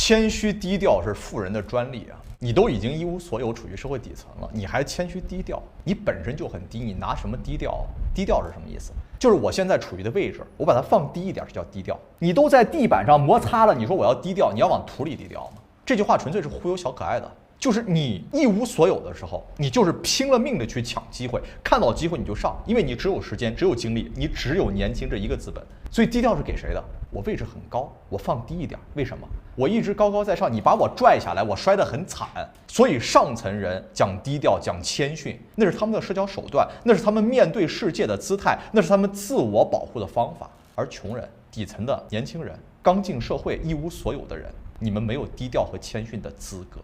谦虚低调是富人的专利啊！你都已经一无所有，处于社会底层了，你还谦虚低调，你本身就很低，你拿什么低调？低调是什么意思？就是我现在处于的位置，我把它放低一点，是叫低调。你都在地板上摩擦了，你说我要低调，你要往土里低调吗？这句话纯粹是忽悠小可爱的。就是你一无所有的时候，你就是拼了命的去抢机会，看到机会你就上，因为你只有时间，只有精力，你只有年轻这一个资本。所以低调是给谁的？我位置很高，我放低一点，为什么？我一直高高在上，你把我拽下来，我摔得很惨。所以上层人讲低调，讲谦逊，那是他们的社交手段，那是他们面对世界的姿态，那是他们自我保护的方法。而穷人、底层的年轻人、刚进社会、一无所有的人，你们没有低调和谦逊的资格。